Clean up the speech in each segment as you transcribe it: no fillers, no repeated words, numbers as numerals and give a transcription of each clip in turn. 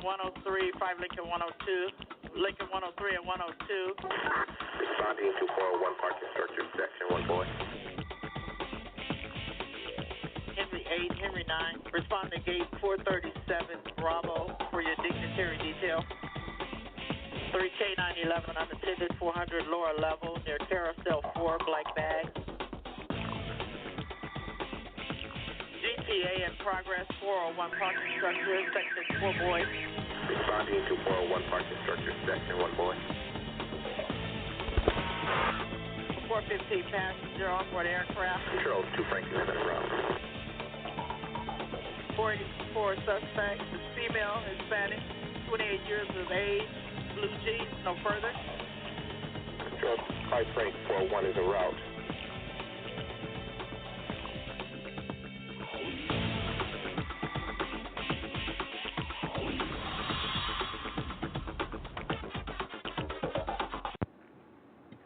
103, 5 Lincoln 102, Lincoln 103 and 102. Responding to 401 parking structure, section 1 boy. Henry 8, Henry 9. Respond to gate 437 Bravo for your dignitary detail. 3K 911 unattended 400 lower level near carousel 4 black bag. GTA in progress 401 parking structure section 4 boy. Responding to 401 parking structure, section 1 boy. 415 passenger onboard aircraft. Control 2 Franklin in route. 484 suspect, is female, Hispanic, 28 years of age, blue jeans, no further. Control 5 Frank 401 is en route.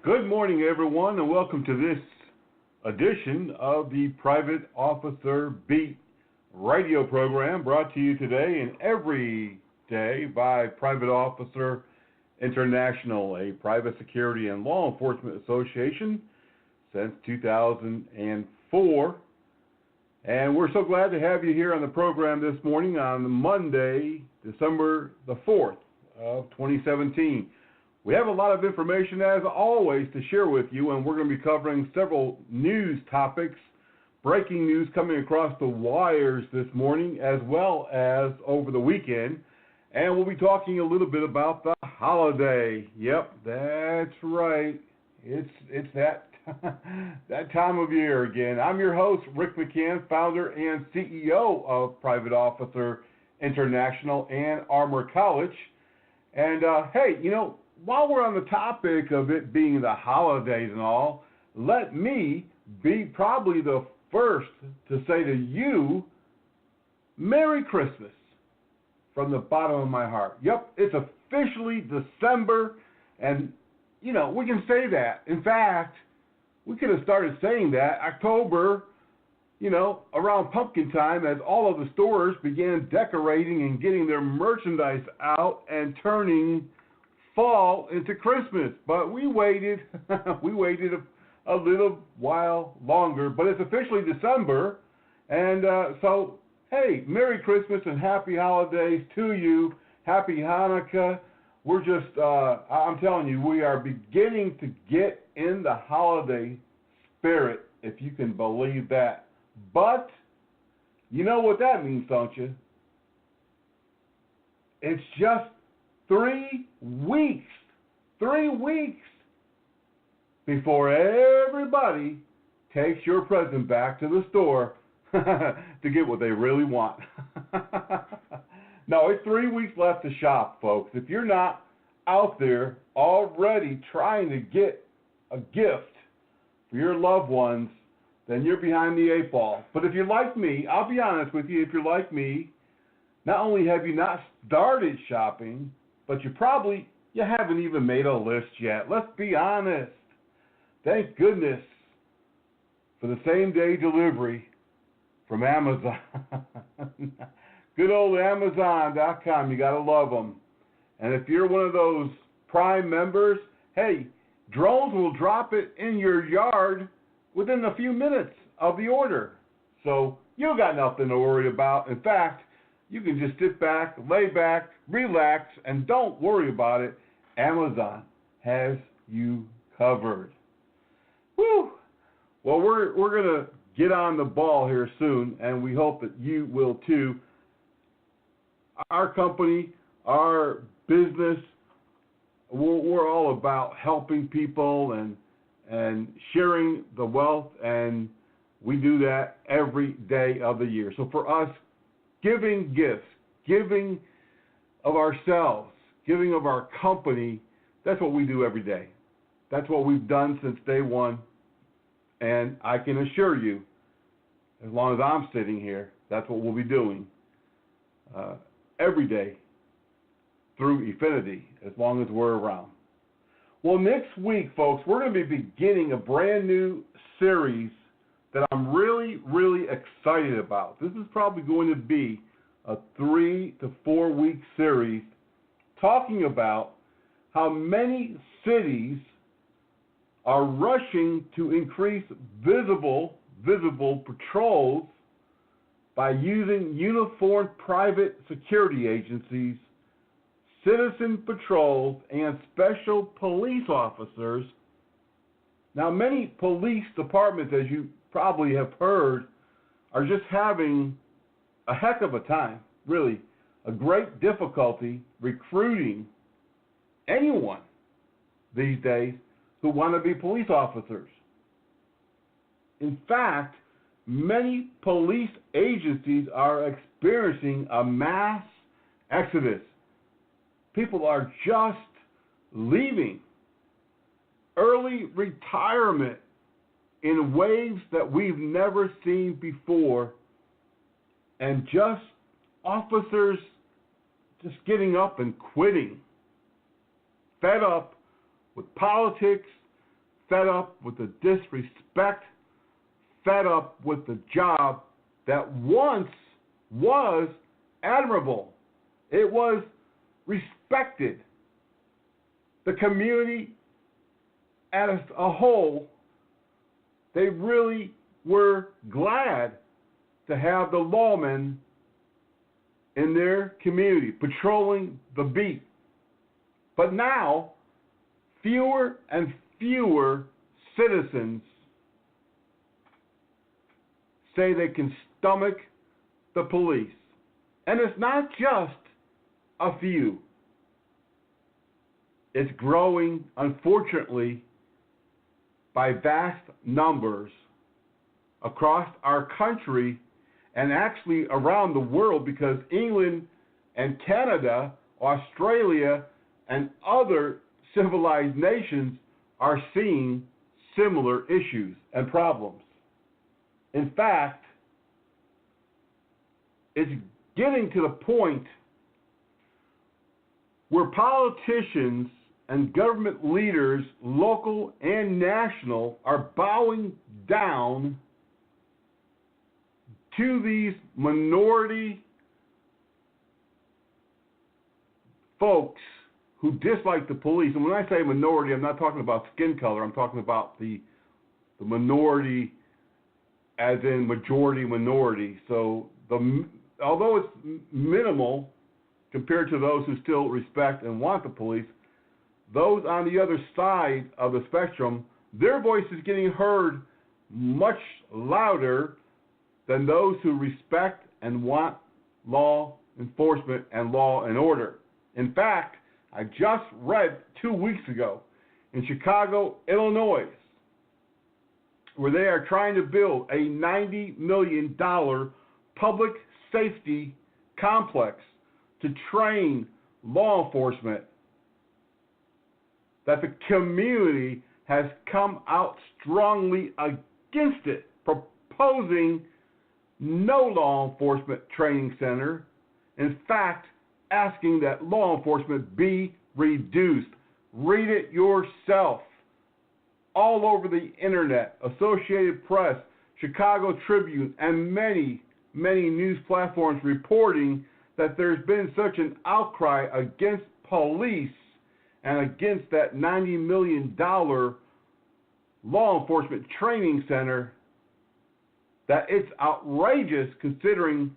Good morning, everyone, and welcome to this edition of the Private Officer Beat radio program, brought to you today and every day by Private Officer International, a private security and law enforcement association since 2004. And we're so glad to have you here on the program this morning on Monday, December the 4th of 2017. We have a lot of information, as always, to share with you, and we're going to be covering several news topics, breaking news coming across the wires this morning, as well as over the weekend. And we'll be talking a little bit about the holiday. Yep, that's right. It's that that time of year again. I'm your host, Rick McCann, founder and CEO of Private Officer International and Armor College. And, hey, you know, while we're on the topic of it being the holidays and all, let me be probably the first to say to you, Merry Christmas from the bottom of my heart. Yep, it's officially December, and, you know, we can say that. In fact, we could have started saying that October, you know, around pumpkin time, as all of the stores began decorating and getting their merchandise out and turning fall into Christmas. But we waited a little while longer, but it's officially December, and so hey, Merry Christmas and Happy Holidays to you. Happy Hanukkah. We're just I'm telling you, we are beginning to get in the holiday spirit, if you can believe that. But you know what that means, don't you? It's just 3 weeks before everybody takes your present back to the store to get what they really want. No, it's 3 weeks left to shop, folks. If you're not out there already trying to get a gift for your loved ones, then you're behind the 8 ball. But if you're like me, I'll be honest with you, if you're like me, not only have you not started shopping, but you haven't even made a list yet. Let's be honest. Thank goodness for the same-day delivery from Amazon. Good old Amazon.com. You got to love them. And if you're one of those Prime members, hey, drones will drop it in your yard within a few minutes of the order. So you got nothing to worry about. In fact, you can just sit back, lay back, relax, and don't worry about it. Amazon has you covered. Woo! Well, we're going to get on the ball here soon, and we hope that you will too. Our company, our business, we're all about helping people and sharing the wealth, and we do that every day of the year. So for us, giving gifts, giving of ourselves, giving of our company, that's what we do every day. That's what we've done since day one. And I can assure you, as long as I'm sitting here, that's what we'll be doing every day through infinity, as long as we're around. Well, next week, folks, we're going to be beginning a brand new series that I'm really, really excited about. This is probably going to be a 3 to 4 week series talking about how many cities are rushing to increase visible patrols by using uniformed private security agencies, citizen patrols, and special police officers. Now, many police departments, as you probably have heard, are just having a heck of a time, really, a great difficulty recruiting anyone these days who want to be police officers. In fact, many police agencies are experiencing a mass exodus. People are just leaving. Early retirement in waves that we've never seen before, and just officers just getting up and quitting, fed up with politics, fed up with the disrespect, fed up with the job that once was admirable. It was respected. The community as a whole, they really were glad to have the lawmen in their community patrolling the beat. But now, fewer and fewer citizens say they can stomach the police. And it's not just a few. It's growing, unfortunately, by vast numbers across our country and actually around the world, because England and Canada, Australia, and other civilized nations are seeing similar issues and problems. In fact, it's getting to the point where politicians and government leaders, local and national, are bowing down to these minority folks who dislike the police. And when I say minority, I'm not talking about skin color. I'm talking about the minority as in majority minority. So although it's minimal compared to those who still respect and want the police, those on the other side of the spectrum, their voice is getting heard much louder than those who respect and want law enforcement and law and order. In fact, I just read 2 weeks ago in Chicago, Illinois, where they are trying to build a $90 million public safety complex to train law enforcement, that the community has come out strongly against it, proposing no law enforcement training center. In fact, asking that law enforcement be reduced. Read it yourself. All over the internet, Associated Press, Chicago Tribune, and many, many news platforms reporting that there's been such an outcry against police and against that $90 million law enforcement training center that it's outrageous considering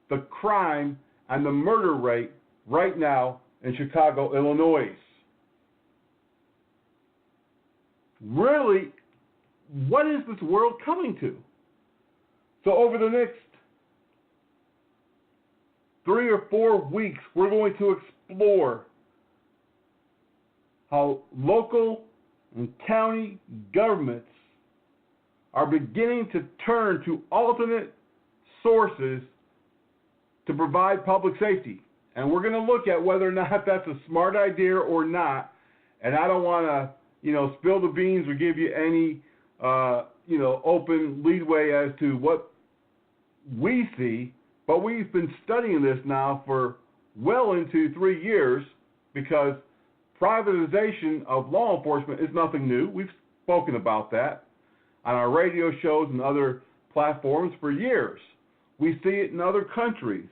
the crime and the murder rate right now in Chicago, Illinois. Really, what is this world coming to? So over the next 3 or 4 weeks, we're going to explore how local and county governments are beginning to turn to alternate sources to provide public safety. And we're going to look at whether or not that's a smart idea or not. And I don't want to, spill the beans or give you any, open leadway as to what we see. But we've been studying this now for well into 3 years, because privatization of law enforcement is nothing new. We've spoken about that on our radio shows and other platforms for years. We see it in other countries.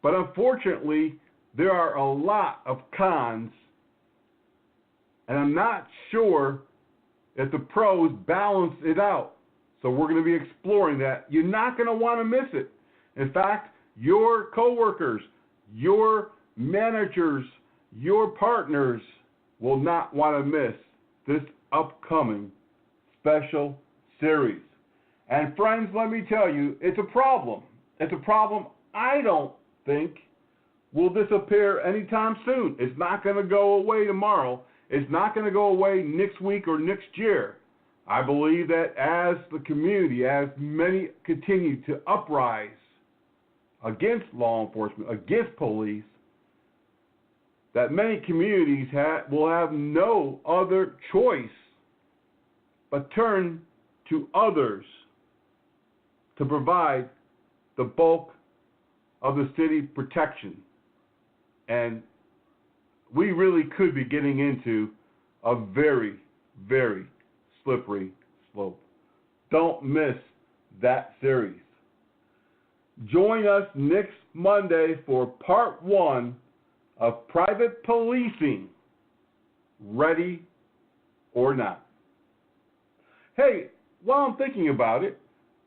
But unfortunately, there are a lot of cons, and I'm not sure if the pros balance it out. So we're going to be exploring that. You're not going to want to miss it. In fact, your coworkers, your managers, your partners will not want to miss this upcoming special series. And friends, let me tell you, it's a problem. It's a problem I don't think will disappear anytime soon. It's not going to go away tomorrow. It's not going to go away next week or next year. I believe that as the community, as many continue to uprise against law enforcement, against police, that many communities will have no other choice but turn to others to provide the bulk of the city protection. And we really could be getting into a very, very slippery slope. Don't miss that series. Join us next Monday for part 1 of Private Policing, Ready or Not. Hey, while I'm thinking about it,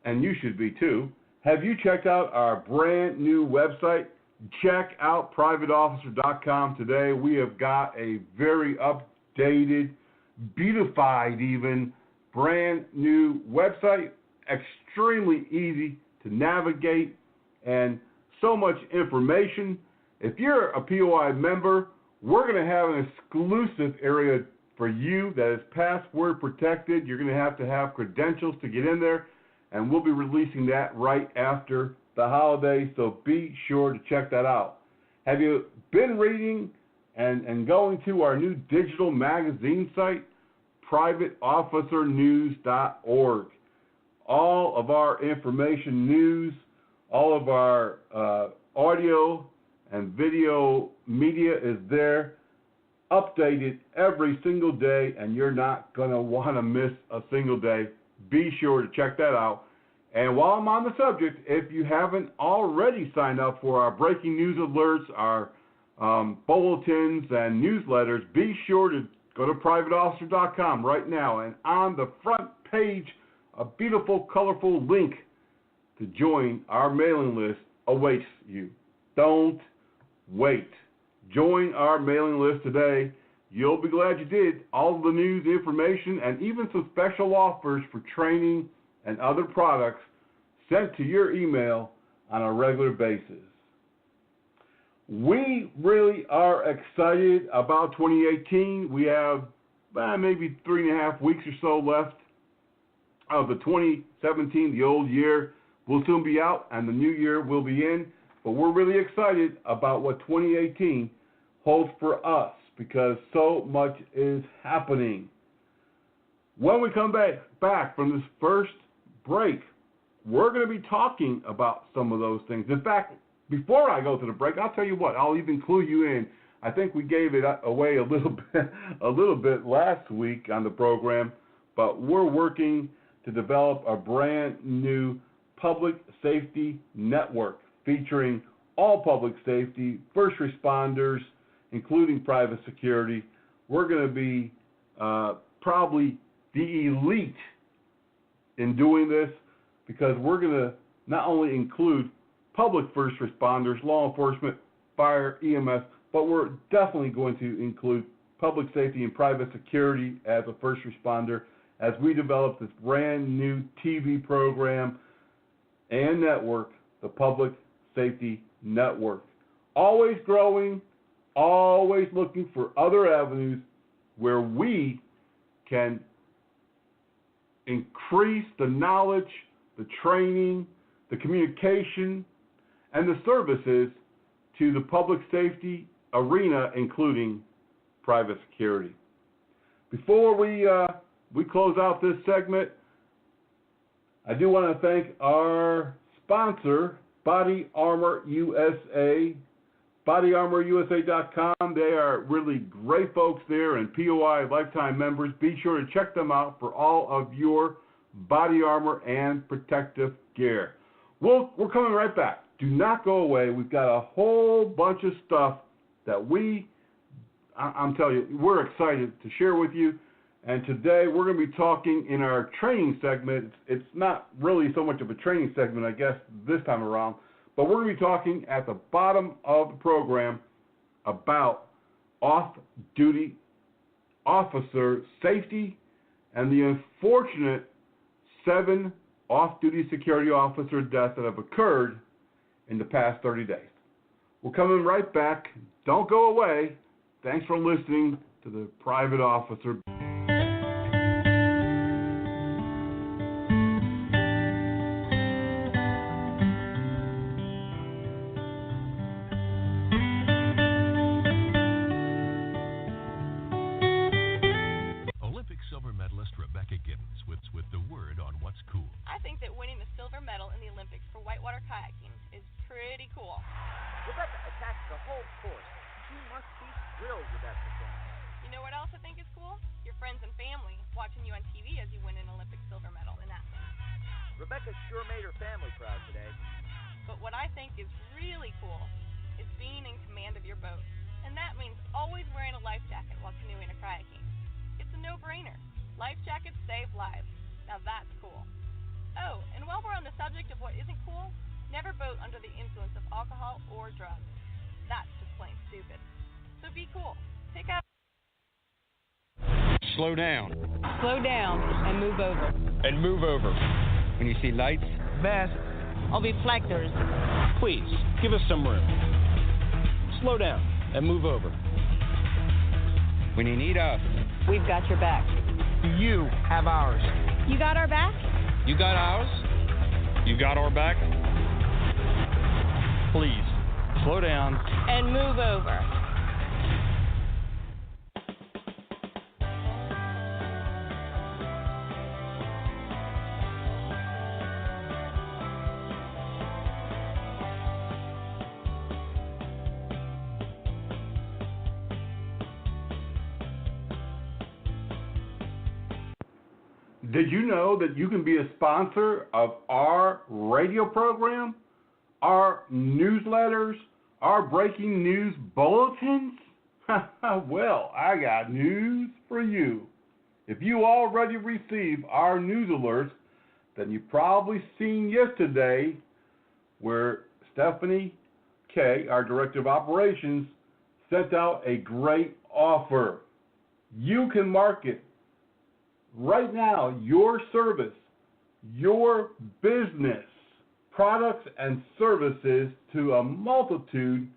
and you should be too, have you checked out our brand new website? Check out privateofficer.com today. We have got a very updated, beautified even, brand new website, extremely easy to navigate, and so much information. If you're a POI member, we're going to have an exclusive area for you that is password protected. You're going to have credentials to get in there, and we'll be releasing that right after the holidays, so be sure to check that out. Have you been reading and going to our new digital magazine site, privateofficernews.org? All of our information news, all of our audio and video media is there, updated every single day, and you're not going to want to miss a single day. Be sure to check that out. And while I'm on the subject, if you haven't already signed up for our breaking news alerts, our bulletins and newsletters, be sure to go to privateofficer.com right now. And on the front page, a beautiful, colorful link to join our mailing list awaits you. Don't wait. Join our mailing list today. You'll be glad you did. All of the news, information, and even some special offers for training and other products sent to your email on a regular basis. We really are excited about 2018. We have maybe 3.5 weeks or so left of the 2017, the old year will soon be out, and the new year will be in. But we're really excited about what 2018 holds for us because so much is happening. When we come back from this first break, we're going to be talking about some of those things. In fact, before I go to the break, I'll tell you what, I'll even clue you in. I think we gave it away a little bit last week on the program, but we're working to develop a brand new public safety network featuring all public safety, first responders, including private security. We're going to be probably the elite in doing this because we're going to not only include public first responders, law enforcement, fire, EMS, but we're definitely going to include public safety and private security as a first responder as we develop this brand new TV program and network, the Public Safety Network. Always growing, always looking for other avenues where we can increase the knowledge, the training, the communication, and the services to the public safety arena, including private security. Before we close out this segment, I do want to thank our sponsor, Body Armor USA, BodyArmorUSA.com. They are really great folks there and POI lifetime members. Be sure to check them out for all of your body armor and protective gear. We're coming right back do not go away. We've got a whole bunch of stuff that I'm telling you, we're excited to share with you. And today we're going to be talking in our training segment. It's not really so much of a training segment, I guess, this time around, but we're going to be talking at the bottom of the program about off-duty officer safety and the unfortunate 7 off-duty security officer deaths that have occurred in the past 30 days. We're coming right back. Don't go away. Thanks for listening to the Private Officer. Olympic silver medalist Rebecca Gibbons with the word on what's cool. I think that winning the silver medal in the Olympics for whitewater kayaking is pretty cool. Rebecca attacked the whole course. She must be thrilled with that performance. You know what else I think is cool? Your friends and family watching you on TV as you win an Olympic silver medal in Athens. Rebecca sure made her family proud today. But what I think is really cool is being in command of your boat. And that means always wearing a life jacket while canoeing or kayaking. It's a no-brainer. Life jackets save lives. Now that's cool. Oh, and while we're on the subject of what isn't cool, never boat under the influence of alcohol or drugs. That's just plain stupid. So be cool. Pick up. Slow down. Slow down and move over. And move over. When you see lights, Vests or reflectors. please give us some room. Slow down and move over. When you need us, We've got your back. you have ours. You got our back? You got ours? You got our back? Please, slow down. And move over. Did you know that you can be a sponsor of our radio program, our newsletters, our breaking news bulletins? Well, I got news for you. If you already receive our news alerts, then you've probably seen yesterday where Stephanie Kay, our Director of Operations, sent out a great offer. You can market right now your service, your business, products and services to a multitude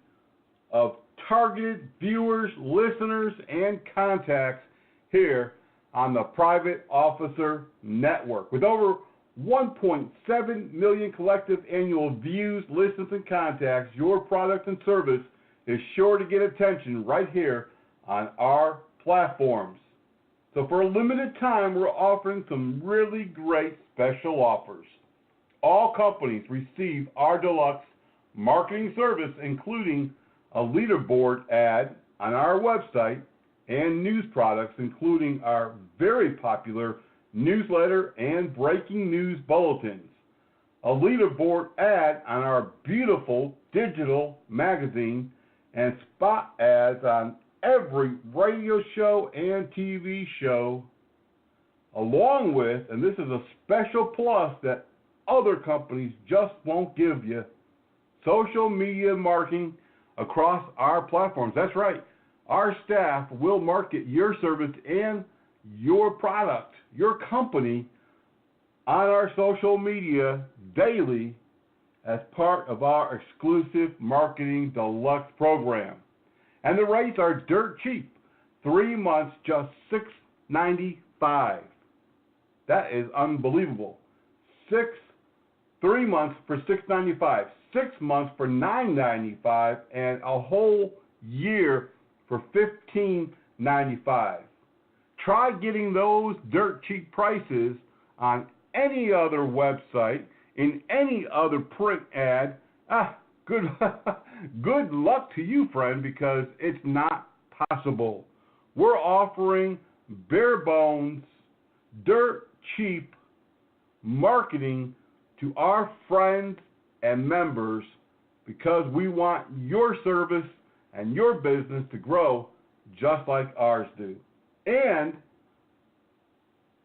of targeted viewers, listeners, and contacts here on the Private Officer Network. With over 1.7 million collective annual views, listens, and contacts, your product and service is sure to get attention right here on our platforms. So for a limited time, we're offering some really great special offers. All companies receive our deluxe marketing service, including a leaderboard ad on our website and news products, including our very popular newsletter and breaking news bulletins, a leaderboard ad on our beautiful digital magazine, and spot ads on every radio show and TV show, along with, and this is a special plus that other companies just won't give you, social media marketing across our platforms. That's right. Our staff will market your service and your product, your company, on our social media daily as part of our exclusive Marketing Deluxe program. And the rates are dirt cheap. 3 months, just $6.95. That is unbelievable. 3 months for $6.95. 6 months for $9.95, and a whole year for $15.95. Try getting those dirt cheap prices on any other website, in any other print ad. Good luck to you, friend, because it's not possible. We're offering bare bones, dirt cheap marketing to our friends and members because we want your service and your business to grow just like ours do. And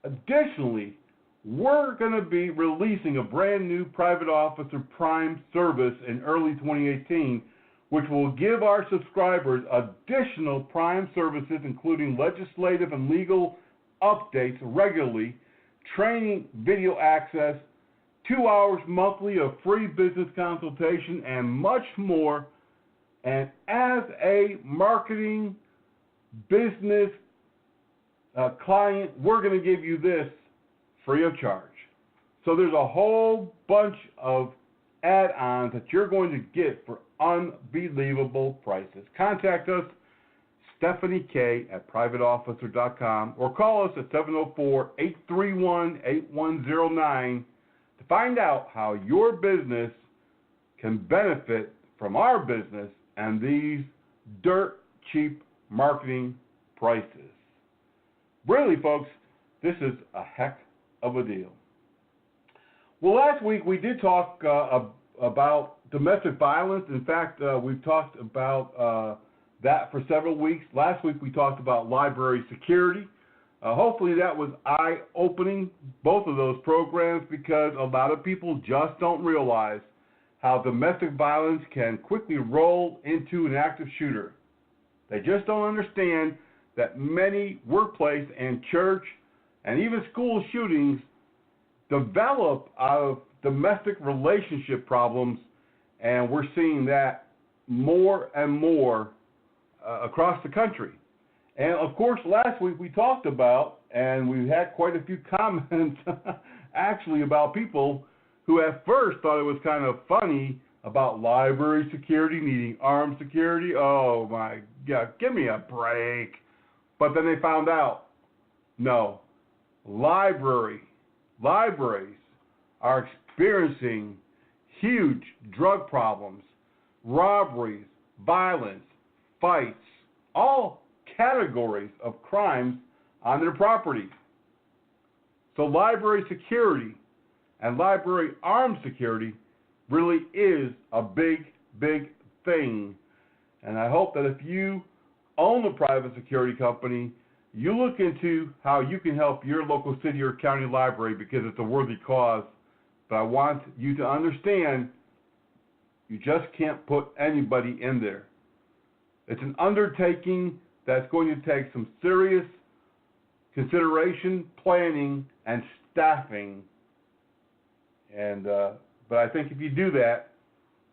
additionally, we're going to be releasing a brand new Private Officer Prime service in early 2018, which will give our subscribers additional Prime services, including legislative and legal updates regularly, training, video access, 2 hours monthly of free business consultation, and much more. And as a marketing business client, we're going to give you this free of charge. So there's a whole bunch of add-ons that you're going to get for unbelievable prices. Contact us, Stephanie K. at privateofficer.com, or call us at 704-831-8109 to find out how your business can benefit from our business and these dirt cheap marketing prices. Really, folks, this is a heck of a deal. Well, last week we did talk about domestic violence. In fact, we've talked about that for several weeks. Last week we talked about library security. Hopefully that was eye-opening, both of those programs, because a lot of people just don't realize how domestic violence can quickly roll into an active shooter. They just don't understand that many workplace and church and even school shootings develop out of domestic relationship problems, and we're seeing that more and more across the country. And, of course, last week we talked about, and we had quite a few comments actually about people who at first thought it was kind of funny about library security needing armed security. Oh, my God, give me a break. But then they found out, no, libraries are experiencing huge drug problems, robberies, violence, fights, all categories of crimes on their property. So library security and library armed security really is a big, big thing. And I hope that if you own a private security company, you look into how you can help your local city or county library, because it's a worthy cause. But I want you to understand, you just can't put anybody in there. It's an undertaking that's going to take some serious consideration, planning, and staffing. And but I think if you do that,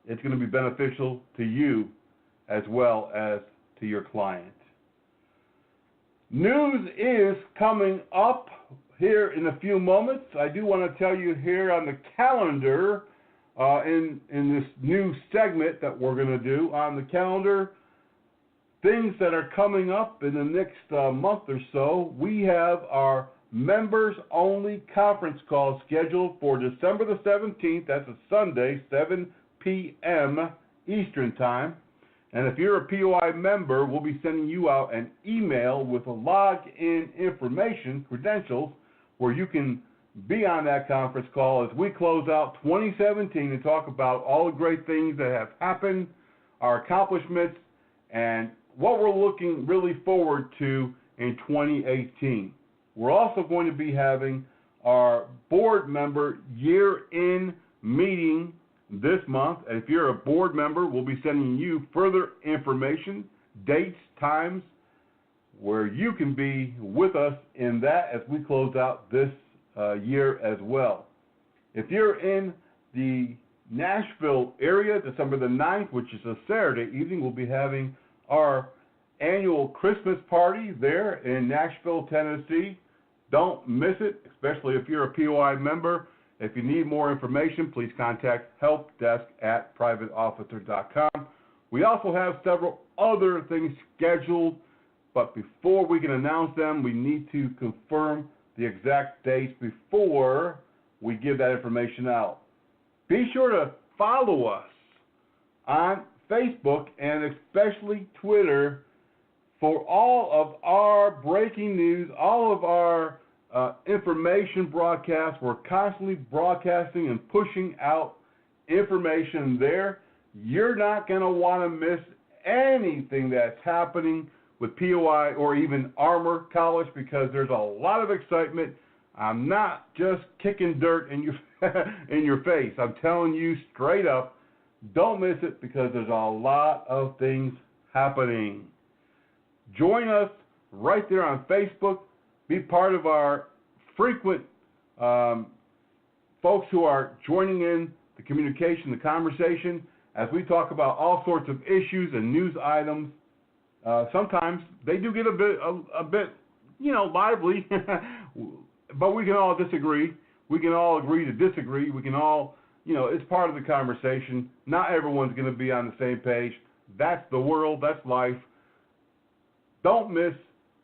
it's going to be beneficial to you as well as to your client. News is coming up here in a few moments. I do want to tell you here on the calendar, in this new segment that we're going to do on the calendar, things that are coming up in the next month or so. We have our members-only conference call scheduled for December the 17th. That's a Sunday, 7 p.m. Eastern Time. And if you're a POI member, we'll be sending you out an email with a login information, credentials, where you can be on that conference call as we close out 2017 and talk about all the great things that have happened, our accomplishments, and what we're looking really forward to in 2018. We're also going to be having our board member year-end meeting this month. And if you're a board member, we'll be sending you further information, dates, times, where you can be with us in that as we close out this year as well. If you're in the Nashville area, December the 9th, which is a Saturday evening, we'll be having our annual Christmas party there in Nashville, Tennessee. Don't miss it, especially if you're a POI member. If you need more information, please contact helpdesk@privateofficer.com. We also have several other things scheduled, but before we can announce them, we need to confirm the exact dates before we give that information out. Be sure to follow us on Facebook and especially Twitter for all of our breaking news, all of our information broadcasts. We're constantly broadcasting and pushing out information there. You're not going to want to miss anything that's happening with POI or even Armor College because there's a lot of excitement. I'm not just kicking dirt in your face. I'm telling you straight up, don't miss it because there's a lot of things happening. Join us right there on Facebook. Be part of our frequent folks who are joining in the communication, the conversation, as we talk about all sorts of issues and news items. Sometimes they do get a bit, lively, but we can all disagree. We can all agree to disagree. We can all, it's part of the conversation. Not everyone's going to be on the same page. That's the world. That's life. Don't miss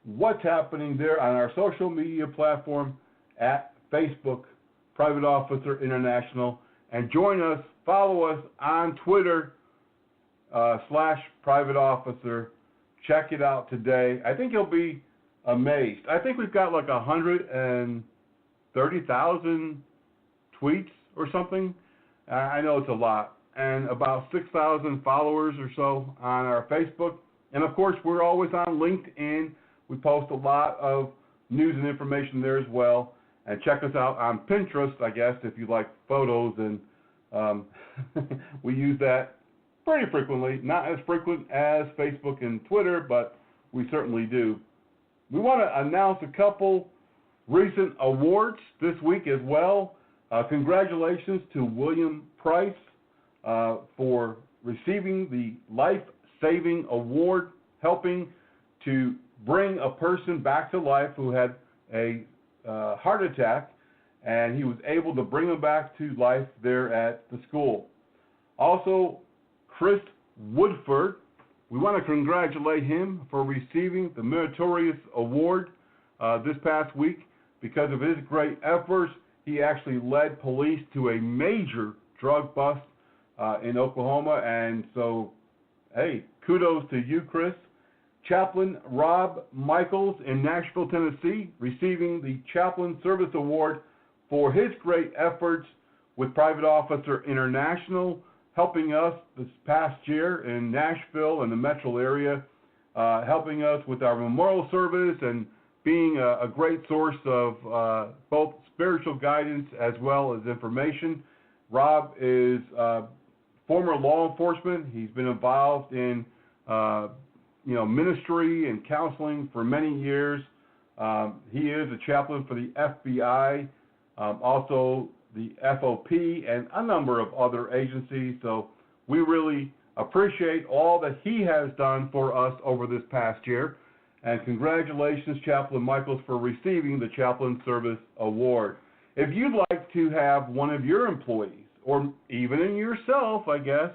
what's happening there on our social media platform at Facebook, Private Officer International, and join us, follow us on Twitter, /Private Officer. Check it out today. I think you'll be amazed. I think we've got like 130,000 tweets or something. I know it's a lot. And about 6,000 followers or so on our Facebook. And, of course, we're always on LinkedIn. We post a lot of news and information there as well. And check us out on Pinterest, I guess, if you like photos. And we use that pretty frequently. Not as frequent as Facebook and Twitter, but we certainly do. We want to announce a couple recent awards this week as well. Congratulations to William Price for receiving the Life-Saving Award, helping to bring a person back to life who had a heart attack, and he was able to bring him back to life there at the school. Also, Chris Woodford, we want to congratulate him for receiving the Meritorious Award this past week. Because of his great efforts, he actually led police to a major drug bust in Oklahoma, and so, hey, kudos to you, Chris. Chaplain Rob Michaels in Nashville, Tennessee, receiving the Chaplain Service Award for his great efforts with Private Officer International, helping us this past year in Nashville and the metro area, helping us with our memorial service and being a great source of both spiritual guidance as well as information. Rob is former law enforcement. He's been involved in ministry and counseling for many years. He is a chaplain for the FBI, also the FOP, and a number of other agencies. So we really appreciate all that he has done for us over this past year. And congratulations, Chaplain Michaels, for receiving the Chaplain Service Award. If you'd like to have one of your employees, or even in yourself, I guess,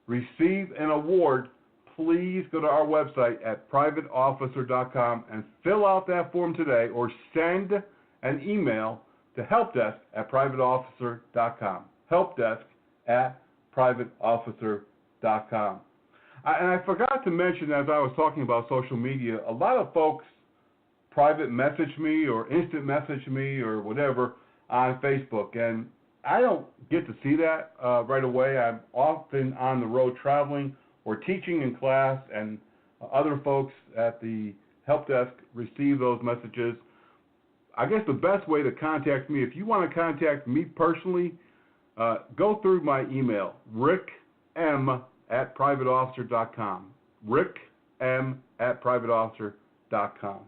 receive an award, please go to our website at privateofficer.com and fill out that form today, or send an email to helpdesk@privateofficer.com. helpdesk@privateofficer.com. And I forgot to mention, as I was talking about social media, a lot of folks private message me or instant message me or whatever on Facebook, and I don't get to see that right away. I'm often on the road traveling or teaching in class, and other folks at the help desk receive those messages. I guess the best way to contact me, if you want to contact me personally, go through my email, rickm@privateofficer.com. rickm@privateofficer.com.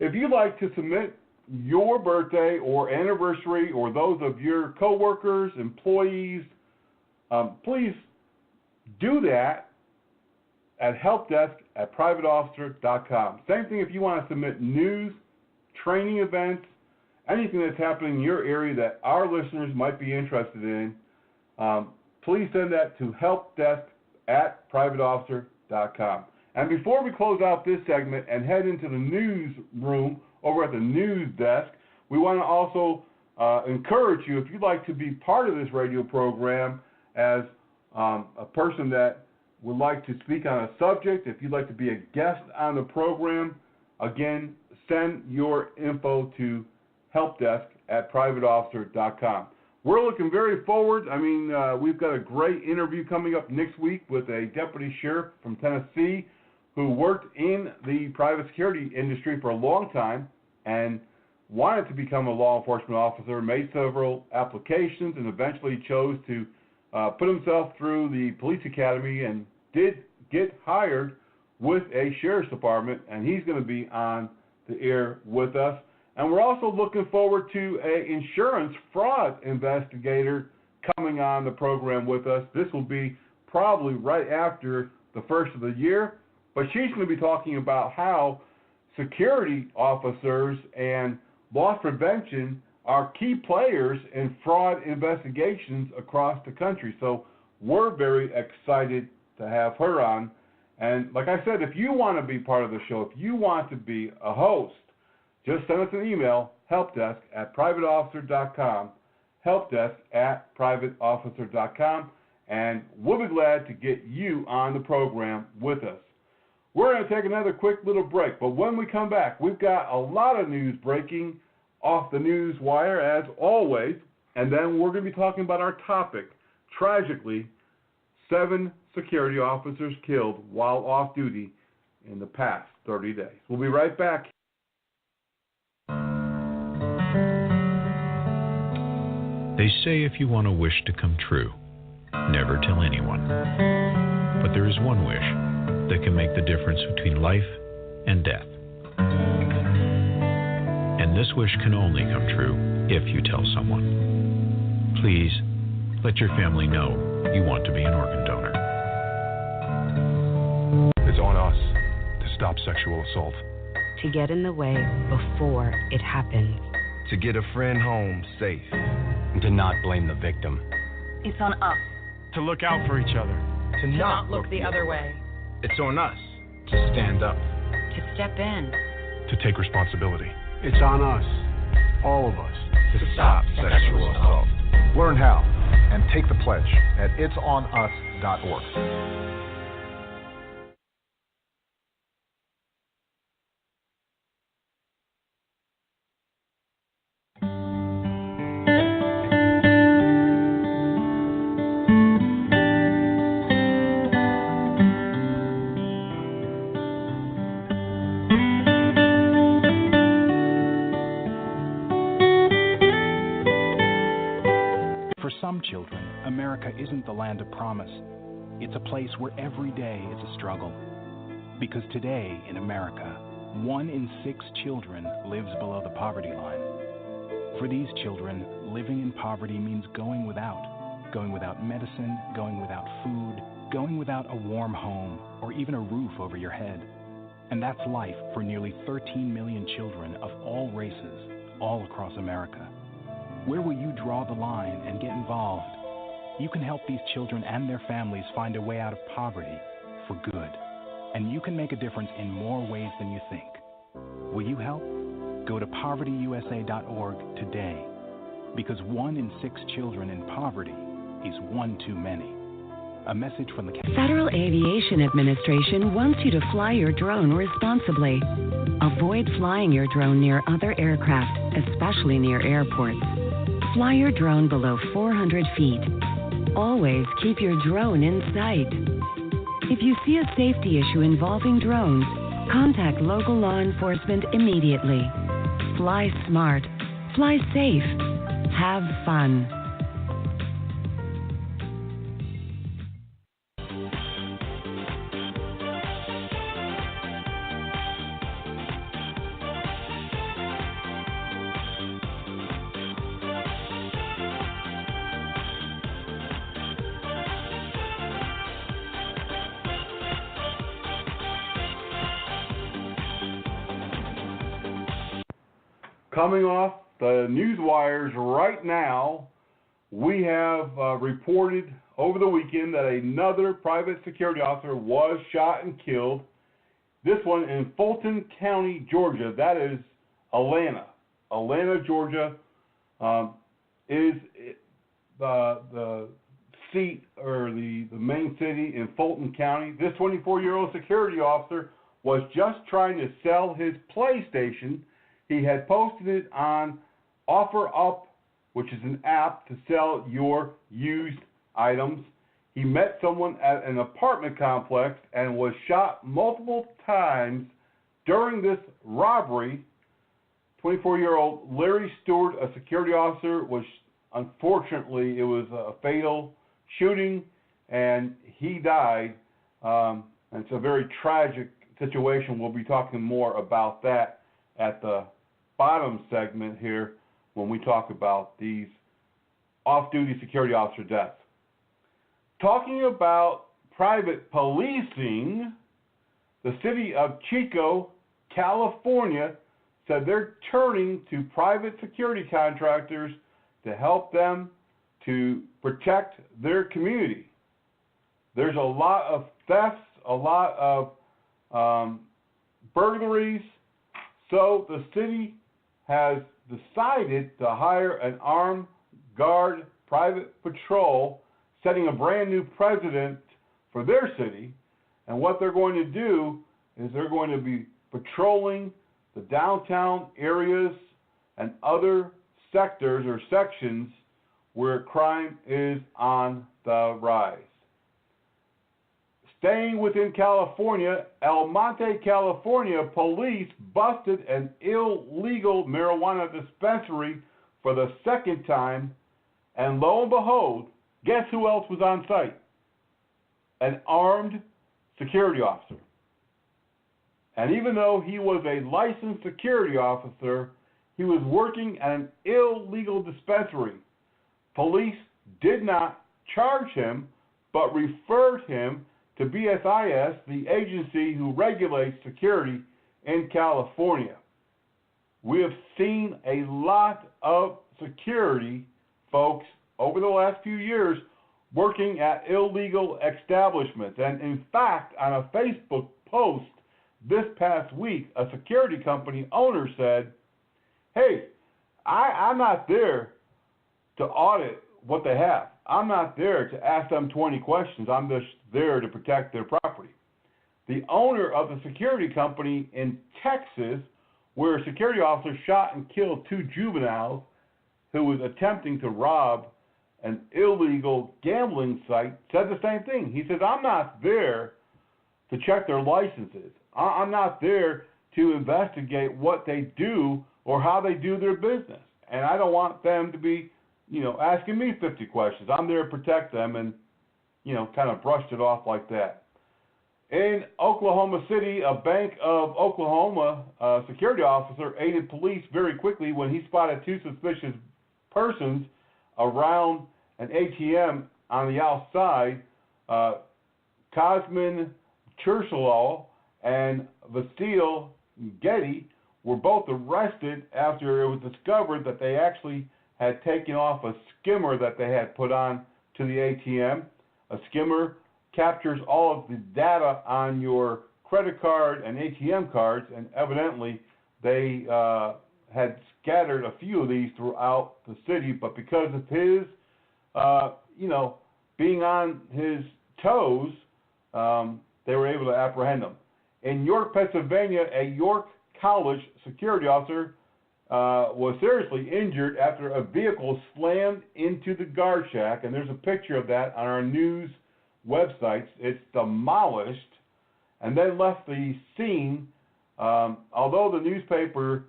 If you'd like to submit your birthday or anniversary or those of your coworkers, employees, please do that at helpdesk@privateofficer.com. Same thing if you want to submit news, training events, anything that's happening in your area that our listeners might be interested in. Please send that to helpdesk@privateofficer.com. And before we close out this segment and head into the newsroom over at the news desk, we want to also encourage you, if you'd like to be part of this radio program as a person that would like to speak on a subject, if you'd like to be a guest on the program, again, send your info to helpdesk@privateofficer.com. we're looking very forward. I mean, we've got a great interview coming up next week with a deputy sheriff from Tennessee who worked in the private security industry for a long time and wanted to become a law enforcement officer, made several applications, and eventually chose to put himself through the police academy and did get hired with a sheriff's department, and he's going to be on the air with us. And we're also looking forward to an insurance fraud investigator coming on the program with us. This will be probably right after the first of the year, but she's going to be talking about how security officers and loss prevention are key players in fraud investigations across the country. So we're very excited to have her on. And like I said, if you want to be part of the show, if you want to be a host, just send us an email, helpdesk@privateofficer.com, helpdesk@privateofficer.com, and we'll be glad to get you on the program with us. We're going to take another quick little break, but when we come back, we've got a lot of news breaking off the news wire, as always, and then we're going to be talking about our topic. Tragically, 7 security officers killed while off duty in the past 30 days. We'll be right back. They say if you want a wish to come true, never tell anyone. But there is one wish that can make the difference between life and death. And this wish can only come true if you tell someone. Please, let your family know you want to be an organ donor. It's on us to stop sexual assault. To get in the way before it happens. To get a friend home safe. And to not blame the victim. It's on us. To look out for each other. To not look the other way. It's on us to stand up. To step in. To take responsibility. It's on us, all of us, to stop sexual assault. Learn how and take the pledge at itsonus.org. Children, America isn't the land of promise. It's a place where every day is a struggle. Because today in America, 1 in 6 children lives below the poverty line. For these children, living in poverty means going without medicine, going without food, going without a warm home, or even a roof over your head. And that's life for nearly 13 million children of all races, all across America. Where will you draw the line and get involved? You can help these children and their families find a way out of poverty for good. And you can make a difference in more ways than you think. Will you help? Go to povertyusa.org today. Because 1 in 6 children in poverty is one too many. A message from the Federal Aviation Administration wants you to fly your drone responsibly. Avoid flying your drone near other aircraft, especially near airports. Fly your drone below 400 feet. Always keep your drone in sight. If you see a safety issue involving drones, contact local law enforcement immediately. Fly smart. Fly safe. Have fun. Coming off the news wires right now, we have reported over the weekend that another private security officer was shot and killed. This one in Fulton County, Georgia. That is Atlanta. Atlanta, Georgia is the seat or the main city in Fulton County. This 24-year-old security officer was just trying to sell his PlayStation. He had posted it on OfferUp which is an app to sell your used items. He met someone at an apartment complex and was shot multiple times during this robbery. 24-year-old Larry Stewart, a security officer, unfortunately, it was a fatal shooting, and he died. And it's a very tragic situation. We'll be talking more about that at the bottom segment here when we talk about these off-duty security officer deaths. Talking about private policing, the city of Chico, California, said they're turning to private security contractors to help them to protect their community. There's a lot of thefts, a lot of burglaries, so the city has decided to hire an armed guard private patrol, setting a brand new precedent for their city. And what they're going to do is they're going to be patrolling the downtown areas and other sectors or sections where crime is on the rise. Staying within California, El Monte, California, police busted an illegal marijuana dispensary for the second time, and lo and behold, guess who else was on site? An armed security officer. And even though he was a licensed security officer, he was working at an illegal dispensary. Police did not charge him, but referred him to BSIS, the agency who regulates security in California. We have seen a lot of security folks over the last few years working at illegal establishments. And in fact, on a Facebook post this past week, a security company owner said, hey, I'm not there to audit what they have. I'm not there to ask them 20 questions. I'm just there to protect their property. The owner of the security company in Texas, where a security officer shot and killed 2 juveniles who was attempting to rob an illegal gambling site, said the same thing. He says, I'm not there to check their licenses. I'm not there to investigate what they do or how they do their business. And I don't want them to be, asking me 50 questions. I'm there to protect them, and, kind of brushed it off like that. In Oklahoma City, a Bank of Oklahoma security officer aided police very quickly when he spotted 2 suspicious persons around an ATM on the outside. Cosmin Churchill and Vasil Getty were both arrested after it was discovered that they actually had taken off a skimmer that they had put on to the ATM. A skimmer captures all of the data on your credit card and ATM cards, and evidently they had scattered a few of these throughout the city, but because of his, being on his toes, they were able to apprehend them. In York, Pennsylvania, a York College security officer was seriously injured after a vehicle slammed into the guard shack, and there's a picture of that on our news websites. It's demolished and then left the scene. Although the newspaper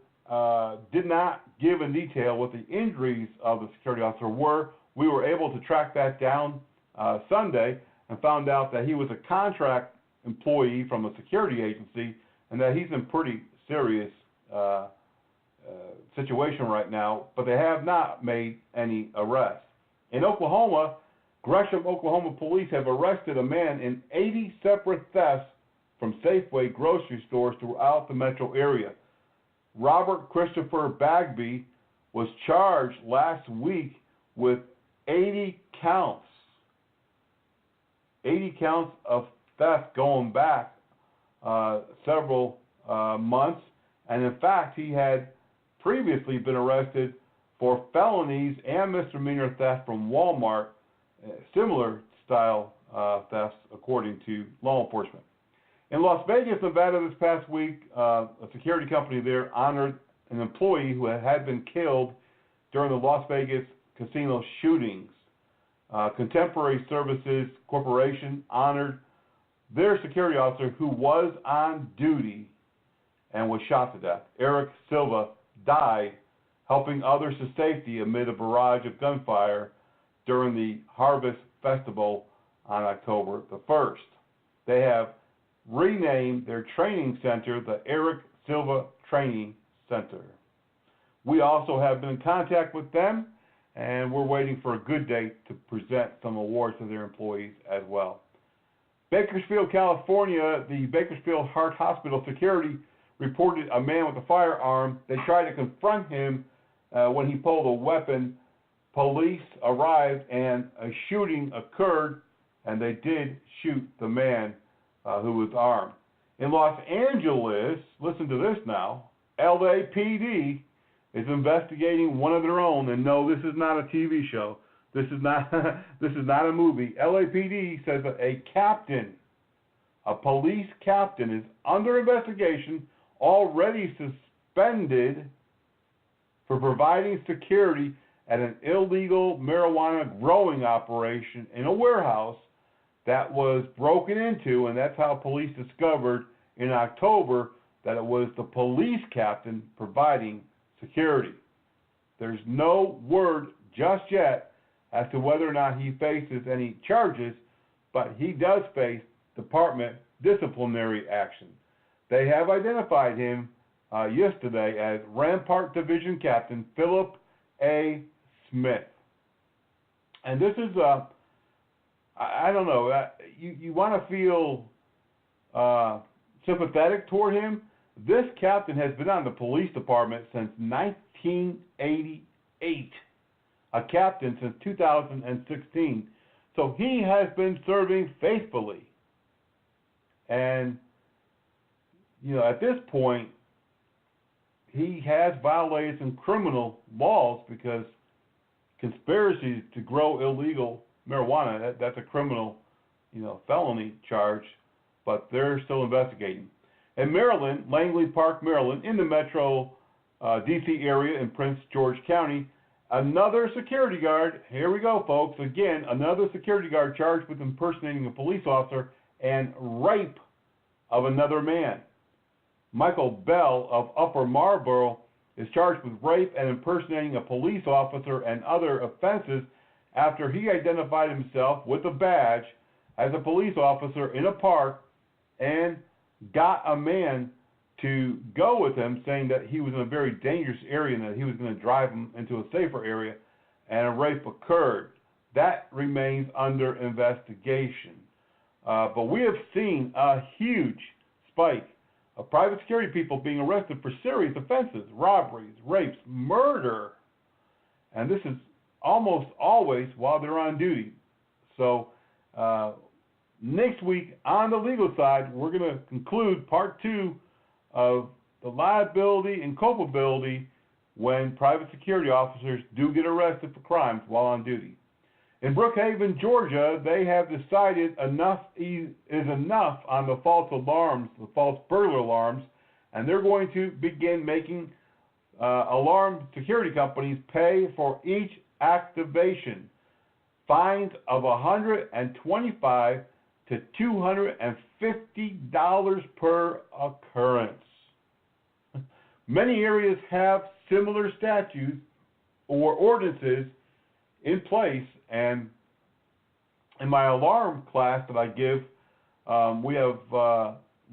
did not give in detail what the injuries of the security officer were, we were able to track that down Sunday and found out that he was a contract employee from a security agency and that he's in pretty serious situation right now, but they have not made any arrests. In Oklahoma, Gresham, Oklahoma police have arrested a man in 80 separate thefts from Safeway grocery stores throughout the metro area. Robert Christopher Bagby was charged last week with 80 counts. 80 counts of theft going back several months. And in fact, he had previously been arrested for felonies and misdemeanor theft from Walmart, similar style thefts, according to law enforcement. In Las Vegas, Nevada, this past week, a security company there honored an employee who had been killed during the Las Vegas casino shootings. Contemporary Services Corporation honored their security officer who was on duty and was shot to death. Eric Silva died helping others to safety amid a barrage of gunfire during the Harvest Festival on October the 1st. They have renamed their training center the Eric Silva Training Center. We also have been in contact with them, and we're waiting for a good date to present some awards to their employees as well. Bakersfield, California, the Bakersfield Heart Hospital security reported a man with a firearm. They tried to confront him when he pulled a weapon. Police arrived and a shooting occurred, and they did shoot the man who was armed. In Los Angeles, listen to this now, LAPD is investigating one of their own, and no, this is not a TV show. This is not a movie. LAPD says that a police captain is under investigation, already suspended for providing security at an illegal marijuana growing operation in a warehouse that was broken into, and that's how police discovered in October that it was the police captain providing security. There's no word just yet as to whether or not he faces any charges, but he does face department disciplinary action. They have identified him yesterday as Rampart Division Captain Philip A. Smith. And this is, I don't know, you want to feel sympathetic toward him. This captain has been on the police department since 1988. A captain since 2016. So he has been serving faithfully. And, at this point, he has violated some criminal laws because conspiracy to grow illegal marijuana, that's a criminal, felony charge, but they're still investigating. In Maryland, Langley Park, Maryland, in the metro D.C. area in Prince George County, another security guard, here we go, folks, again, another security guard charged with impersonating a police officer and rape of another man. Michael Bell of Upper Marlboro is charged with rape and impersonating a police officer and other offenses after he identified himself with a badge as a police officer in a park and got a man to go with him, saying that he was in a very dangerous area and that he was going to drive him into a safer area, and a rape occurred. That remains under investigation. But we have seen a huge spike of private security people being arrested for serious offenses, robberies, rapes, murder. And this is almost always while they're on duty. So next week on the legal side, we're going to conclude part 2 of the liability and culpability when private security officers do get arrested for crimes while on duty. In Brookhaven, Georgia, they have decided enough is enough on the false alarms, the false burglar alarms, and they're going to begin making alarm security companies pay for each activation. Fines of $125 to $250 per occurrence. Many areas have similar statutes or ordinances in place, and in my alarm class that I give, we have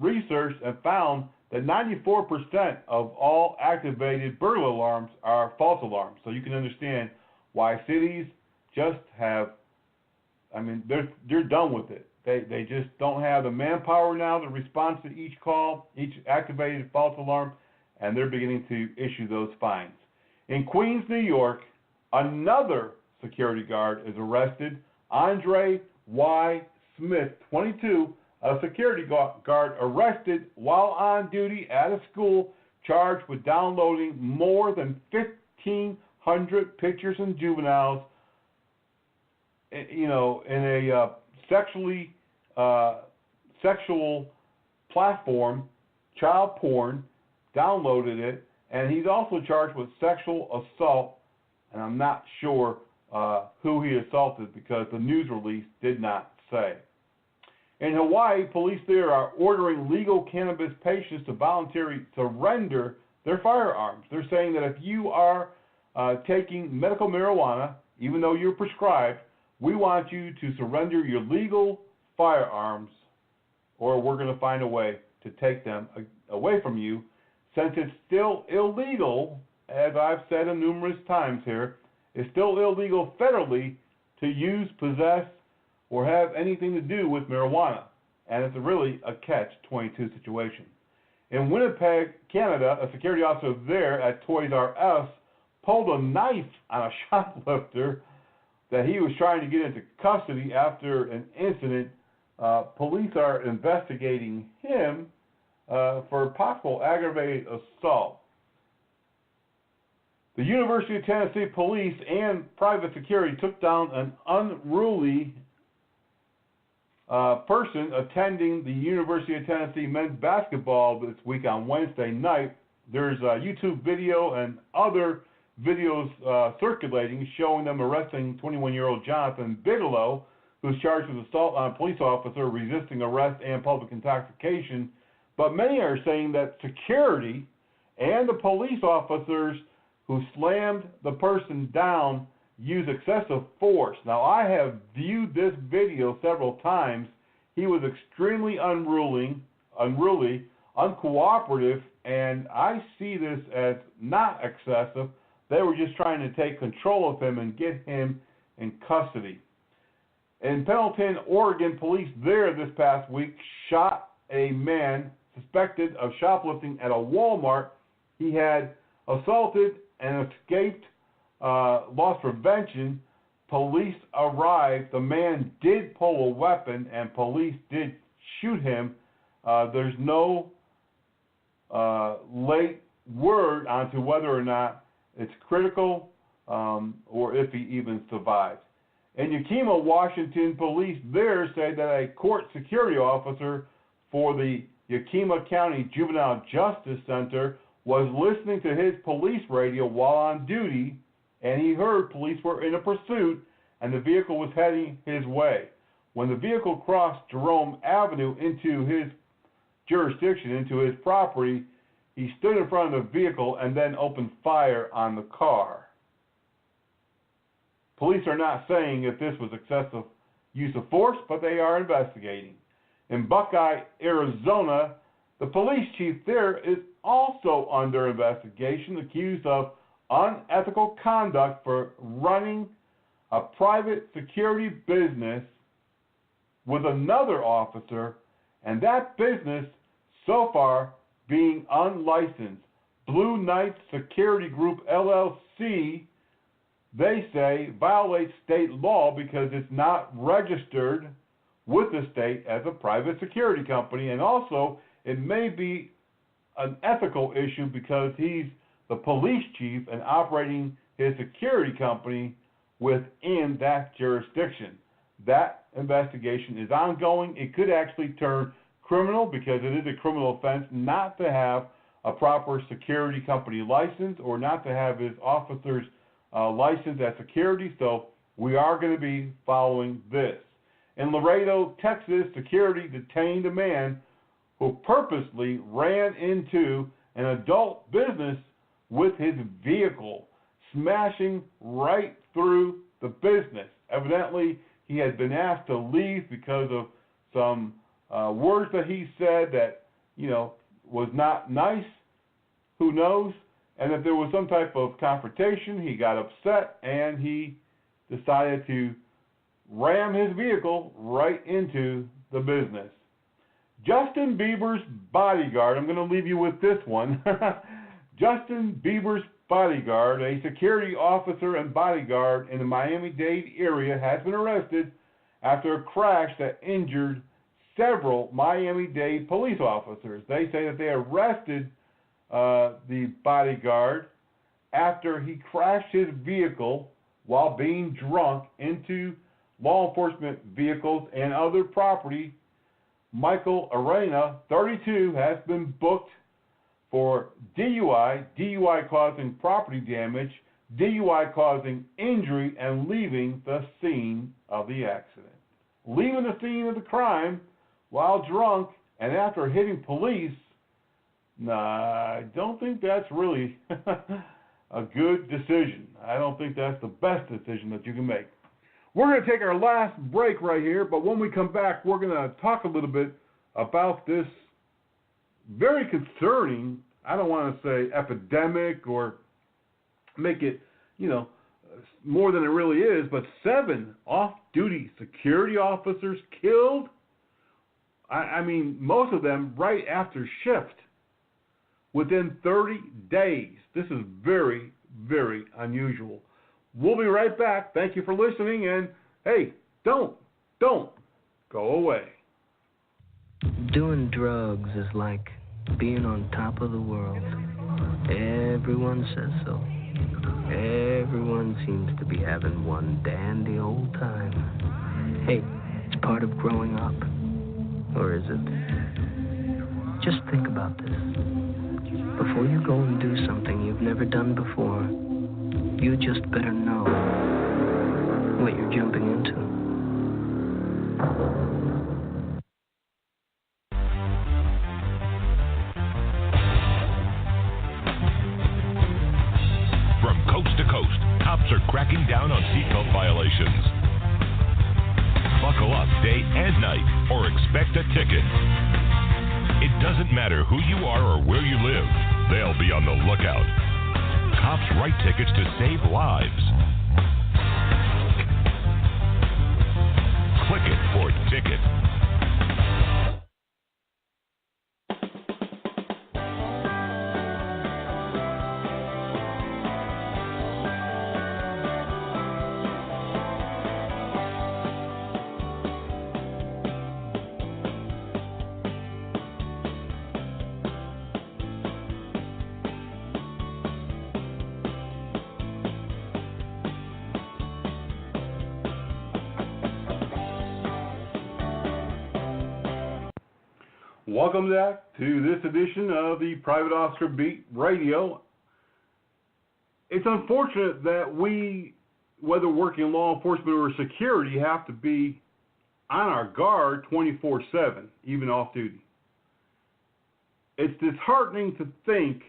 researched and found that 94% of all activated burglar alarms are false alarms. So you can understand why cities just have, they're done with it. They just don't have the manpower now to respond to each call, each activated false alarm, and they're beginning to issue those fines. In Queens, New York, another security guard is arrested. Andre Y. Smith, 22, a security guard arrested while on duty at a school, charged with downloading more than 1,500 pictures and juveniles, in a sexual platform, child porn, downloaded it, and he's also charged with sexual assault, and I'm not sure who he assaulted because the news release did not say. In Hawaii, police there are ordering legal cannabis patients to voluntarily surrender their firearms. They're saying that if you are taking medical marijuana, even though you're prescribed, we want you to surrender your legal firearms, or we're going to find a way to take them away from you. Since it's still illegal, as I've said numerous times here, it's still illegal federally to use, possess, or have anything to do with marijuana. And it's really a catch-22 situation. In Winnipeg, Canada, a security officer there at Toys R Us pulled a knife on a shoplifter that he was trying to get into custody after an incident. Police are investigating him for possible aggravated assault. The University of Tennessee police and private security took down an unruly person attending the University of Tennessee men's basketball this week on Wednesday night. There's a YouTube video and other videos circulating showing them arresting 21-year-old Jonathan Bigelow, who's charged with assault on a police officer, resisting arrest, and public intoxication. But many are saying that security and the police officers who slammed the person down used excessive force. Now, I have viewed this video several times. He was extremely unruly, uncooperative, and I see this as not excessive. They were just trying to take control of him and get him in custody. In Pendleton, Oregon, police there this past week shot a man suspected of shoplifting at a Walmart. He had assaulted and escaped loss prevention. Police arrived. The man did pull a weapon, and police did shoot him. There's no late word onto whether or not it's critical or if he even survived. In Yakima, Washington, police there say that a court security officer for the Yakima County Juvenile Justice Center was listening to his police radio while on duty, and he heard police were in a pursuit and the vehicle was heading his way. When the vehicle crossed Jerome Avenue into his jurisdiction, into his property, he stood in front of the vehicle and then opened fire on the car. Police are not saying if this was excessive use of force, but they are investigating. In Buckeye, Arizona, the police chief there is also under investigation, accused of unethical conduct for running a private security business with another officer, and that business so far being unlicensed. Blue Knight Security Group, LLC, they say violates state law because it's not registered with the state as a private security company, and also it may be an ethical issue because he's the police chief and operating his security company within that jurisdiction. That investigation is ongoing. It could actually turn criminal because it is a criminal offense not to have a proper security company license or not to have his officers licensed as security. So we are going to be following this. In Laredo, Texas, security detained a man who purposely ran into an adult business with his vehicle, smashing right through the business. Evidently, he had been asked to leave because of some words that he said that, was not nice. Who knows? And that there was some type of confrontation. He got upset and he decided to ram his vehicle right into the business. Justin Bieber's bodyguard, I'm going to leave you with this one. Justin Bieber's bodyguard, a security officer and bodyguard in the Miami-Dade area, has been arrested after a crash that injured several Miami-Dade police officers. They say that they arrested the bodyguard after he crashed his vehicle while being drunk into law enforcement vehicles and other property. Michael Arena, 32, has been booked for DUI causing property damage. DUI causing injury and leaving the scene of the accident. Leaving the scene of the crime while drunk and after hitting police, I don't think that's really a good decision. I don't think that's the best decision that you can make. We're going to take our last break right here, but when we come back, we're going to talk a little bit about this very concerning, I don't want to say epidemic or make it, more than it really is, but 7 off-duty security officers killed. I mean, most of them right after shift within 30 days. This is very, very unusual. We'll be right back. Thank you for listening, and hey, don't go away. Doing drugs is like being on top of the world. Everyone says so. Everyone seems to be having one dandy old time. Hey, it's part of growing up. Or is it? Just think about this. Before you go and do something you've never done before, you just better know what you're jumping into. From coast to coast, cops are cracking down on seatbelt violations. Buckle up day and night or expect a ticket. It doesn't matter who you are or where you live, they'll be on the lookout. Cops write tickets to save lives. Click it for ticket. Welcome back to this edition of the Private Officer Beat Radio. It's unfortunate that we, whether working in law enforcement or security, have to be on our guard 24/7, even off duty. It's disheartening to think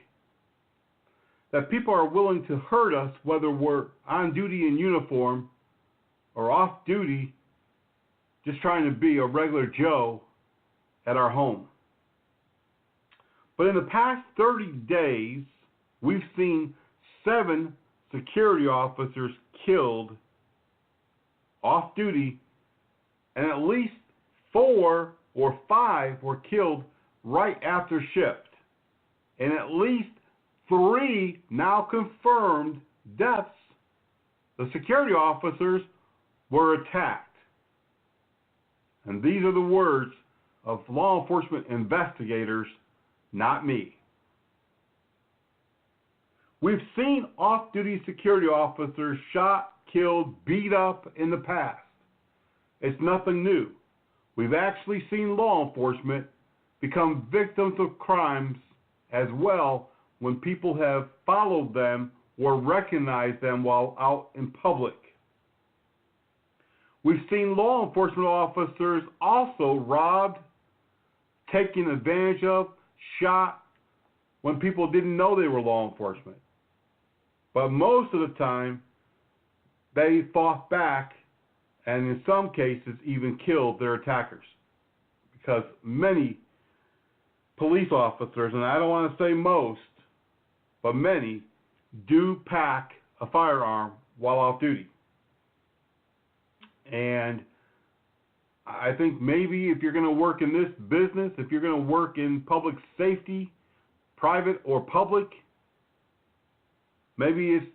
that people are willing to hurt us, whether we're on duty in uniform or off duty, just trying to be a regular Joe at our home. But in the past 30 days, we've seen 7 security officers killed off duty, and at least 4 or 5 were killed right after shift, and at least 3 now confirmed deaths. The security officers were attacked. And these are the words of law enforcement investigators, not me. We've seen off-duty security officers shot, killed, beat up in the past. It's nothing new. We've actually seen law enforcement become victims of crimes as well when people have followed them or recognized them while out in public. We've seen law enforcement officers also robbed, taken advantage of, shot when people didn't know they were law enforcement. But most of the time, they fought back and in some cases even killed their attackers. Because many police officers, and I don't want to say most, but many, do pack a firearm while off duty. And I think maybe if you're going to work in this business, if you're going to work in public safety, private or public, maybe it's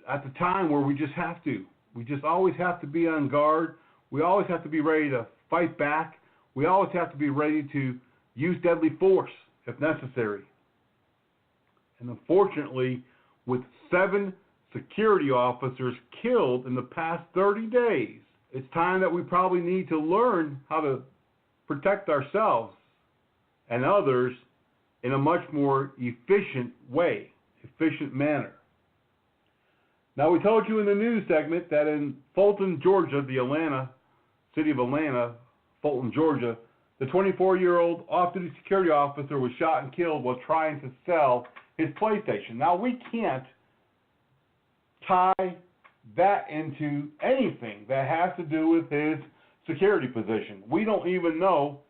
at the time where we just have to. We just always have to be on guard. We always have to be ready to fight back. We always have to be ready to use deadly force if necessary. And unfortunately, with 7 security officers killed in the past 30 days, it's time that we probably need to learn how to protect ourselves and others in a much more efficient way, efficient manner. Now, we told you in the news segment that in Fulton, Georgia, city of Atlanta, Fulton, Georgia, the 24-year-old off-duty security officer was shot and killed while trying to sell his PlayStation. Now, we can't tie that into anything that has to do with his security position. We don't even know,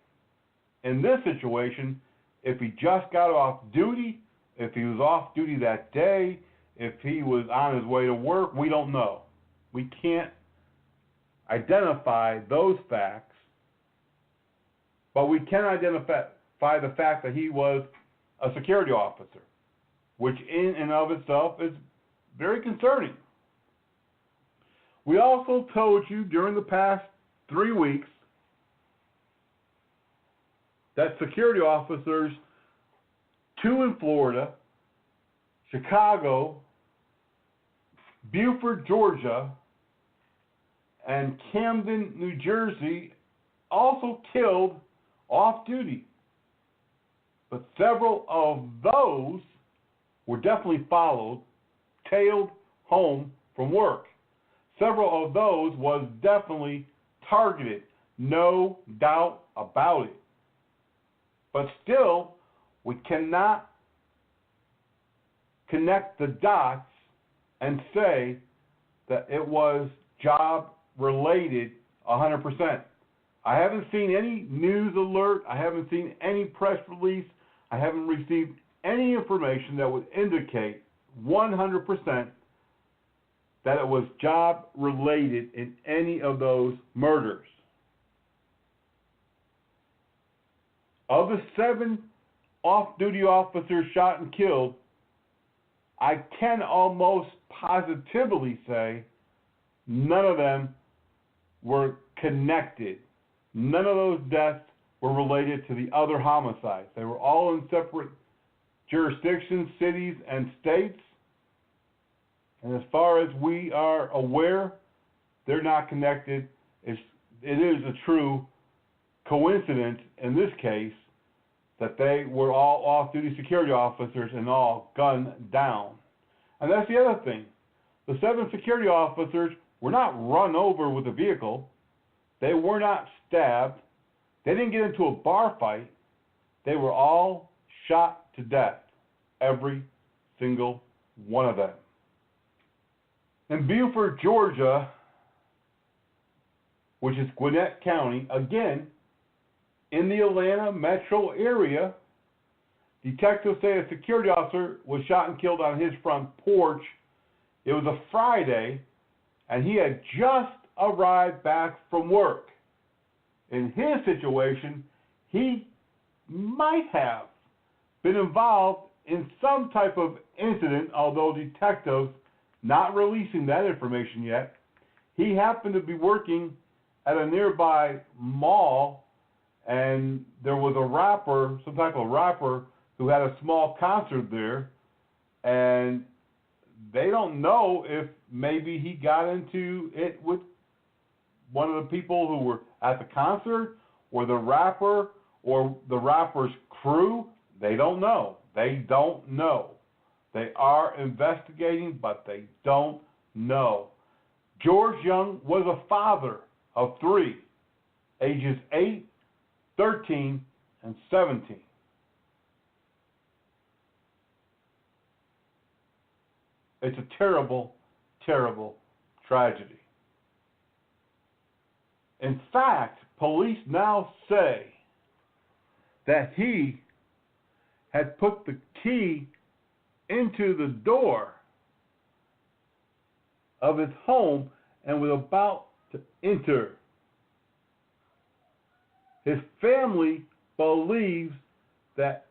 in this situation, if he just got off duty, if he was off duty that day, if he was on his way to work. We don't know. We can't identify those facts, but we can identify the fact that he was a security officer, which in and of itself is very concerning. We also told you during the past 3 weeks that security officers, 2 in Florida, Chicago, Beaufort, Georgia, and Camden, New Jersey, also killed off-duty. But several of those were definitely tailed home from work. Several of those was definitely targeted, no doubt about it. But still, we cannot connect the dots and say that it was job-related 100%. I haven't seen any news alert. I haven't seen any press release. I haven't received any information that would indicate 100% that it was job-related in any of those murders. Of the 7 off-duty officers shot and killed, I can almost positively say none of them were connected. None of those deaths were related to the other homicides. They were all in separate jurisdictions, cities, and states. And as far as we are aware, they're not connected. It is a true coincidence in this case that they were all off-duty security officers and all gunned down. And that's the other thing. The 7 security officers were not run over with a vehicle. They were not stabbed. They didn't get into a bar fight. They were all shot to death, every single one of them. In Beaufort, Georgia, which is Gwinnett County, again, in the Atlanta metro area, detectives say a security officer was shot and killed on his front porch. It was a Friday, and he had just arrived back from work. In his situation, he might have been involved in some type of incident, although detectives not releasing that information yet. He happened to be working at a nearby mall, and there was a rapper, some type of rapper, who had a small concert there, and they don't know if maybe he got into it with one of the people who were at the concert, or the rapper, or the rapper's crew. They don't know. They don't know. They are investigating, but they don't know. George Young was a father of 3, ages 8, 13, and 17. It's a terrible, terrible tragedy. In fact, police now say that he had put the key into the door of his home and was about to enter. His family believes that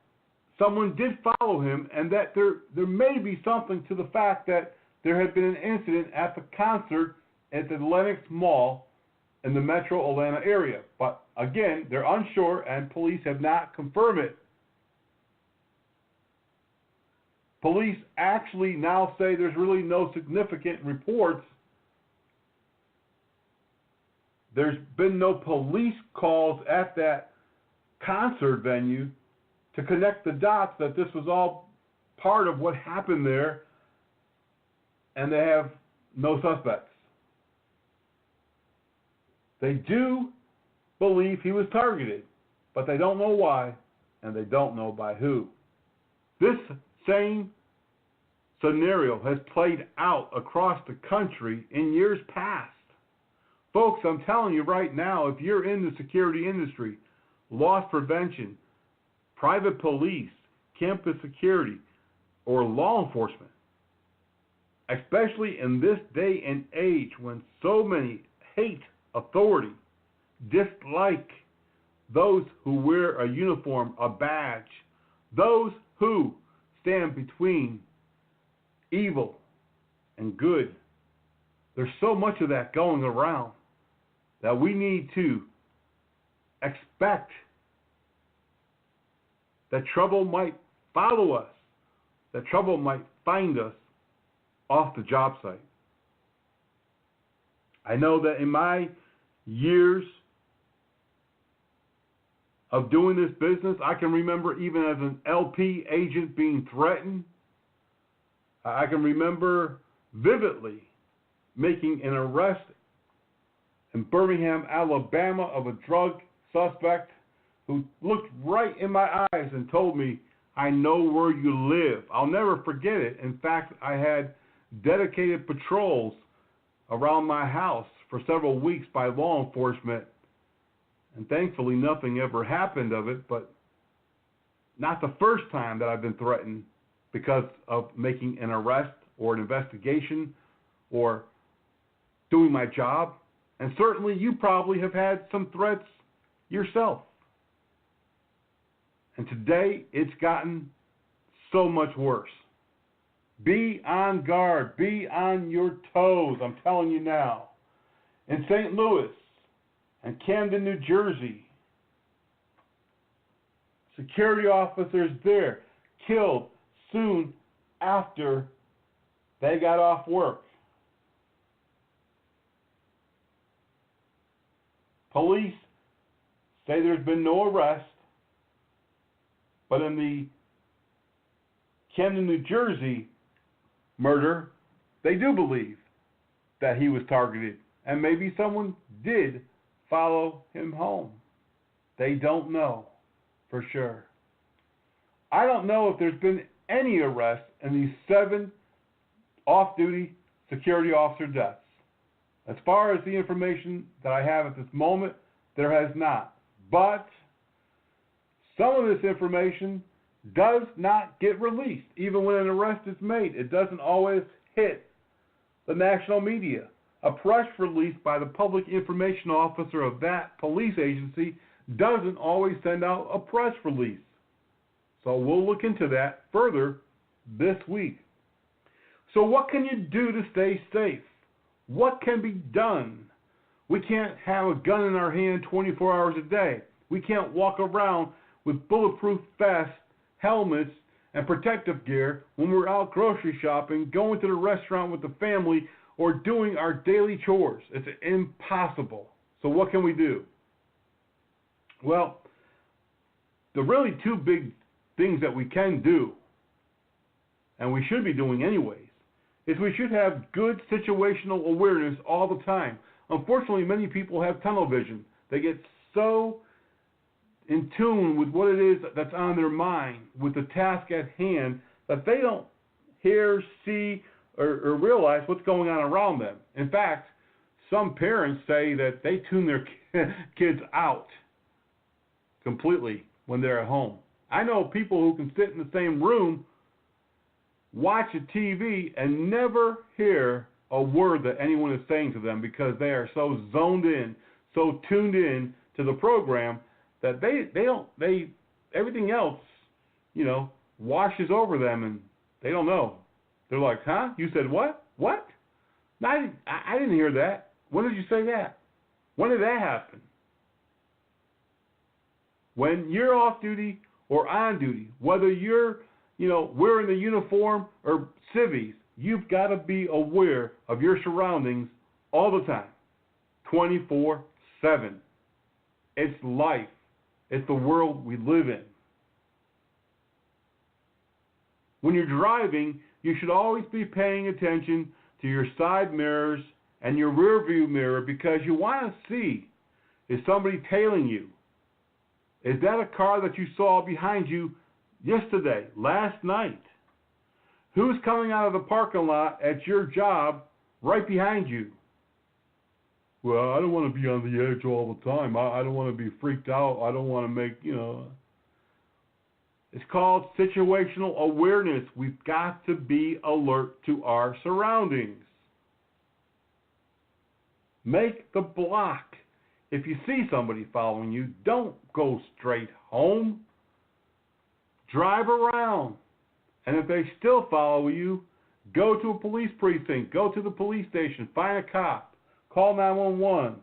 someone did follow him, and that there may be something to the fact that there had been an incident at the concert at the Lenox Mall in the metro Atlanta area. But again, they're unsure, and police have not confirmed it. Police actually now say there's really no significant reports. There's been no police calls at that concert venue to connect the dots that this was all part of what happened there. And they have no suspects. They do believe he was targeted, but they don't know why, and they don't know by who. This same scenario has played out across the country in years past. Folks, I'm telling you right now, if you're in the security industry, loss prevention, private police, campus security, or law enforcement, especially in this day and age when so many hate authority, dislike those who wear a uniform, a badge, those who stand between evil and good. There's so much of that going around that we need to expect that trouble might follow us, that trouble might find us off the job site. I know that in my years of doing this business, I can remember even as an LP agent being threatened. I can remember vividly making an arrest in Birmingham, Alabama of a drug suspect who looked right in my eyes and told me, "I know where you live." I'll never forget it. In fact, I had dedicated patrols around my house for several weeks by law enforcement, and thankfully nothing ever happened of it, but not the first time that I've been threatened because of making an arrest or an investigation or doing my job. And certainly you probably have had some threats yourself. And today it's gotten so much worse. Be on guard. Be on your toes. I'm telling you now. In St. Louis and Camden, New Jersey, security officers there killed soon after they got off work. Police say there's been no arrest, but in the Camden, New Jersey murder, they do believe that he was targeted, and maybe someone did follow him home. They don't know for sure. I don't know if there's been any arrests in these 7 off-duty security officer deaths. As far as the information that I have at this moment, there has not. But some of this information does not get released. Even when an arrest is made, it doesn't always hit the national media. A press release by the public information officer of that police agency doesn't always send out a press release. So we'll look into that further this week. So what can you do to stay safe? What can be done? We can't have a gun in our hand 24 hours a day. We can't walk around with bulletproof vests, helmets, and protective gear when we're out grocery shopping, going to the restaurant with the family, or doing our daily chores. It's impossible. So what can we do? Well, the really 2 big things that we can do, and we should be doing anyways, is we should have good situational awareness all the time. Unfortunately, many people have tunnel vision. They get so in tune with what it is that's on their mind, with the task at hand, that they don't hear, see, or realize what's going on around them. In fact, some parents say that they tune their kids out completely when they're at home. I know people who can sit in the same room, watch a TV, and never hear a word that anyone is saying to them because they are so zoned in, so tuned in to the program that they everything else, washes over them and they don't know. They're like, huh? You said what? What? No, I didn't hear that. When did you say that? When did that happen? When you're off duty or on duty, whether you're, wearing the uniform or civvies, you've got to be aware of your surroundings all the time, 24/7. It's life. It's the world we live in. When you're driving, you should always be paying attention to your side mirrors and your rear view mirror because you want to see, is somebody tailing you? Is that a car that you saw behind you yesterday, last night? Who's coming out of the parking lot at your job right behind you? Well, I don't want to be on the edge all the time. I don't want to be freaked out. I don't want to make, It's called situational awareness. We've got to be alert to our surroundings. Make the block. If you see somebody following you, don't go straight home. Drive around. And if they still follow you, go to a police precinct. Go to the police station. Find a cop. Call 911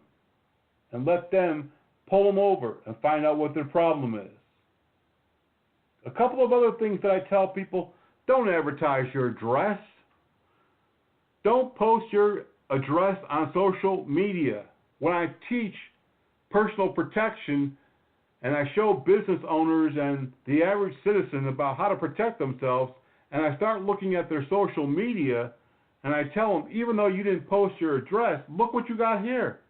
and let them pull them over and find out what their problem is. A couple of other things that I tell people: don't advertise your address. Don't post your address on social media. When I teach personal protection and I show business owners and the average citizen about how to protect themselves, and I start looking at their social media, and I tell them, even though you didn't post your address, look what you got here.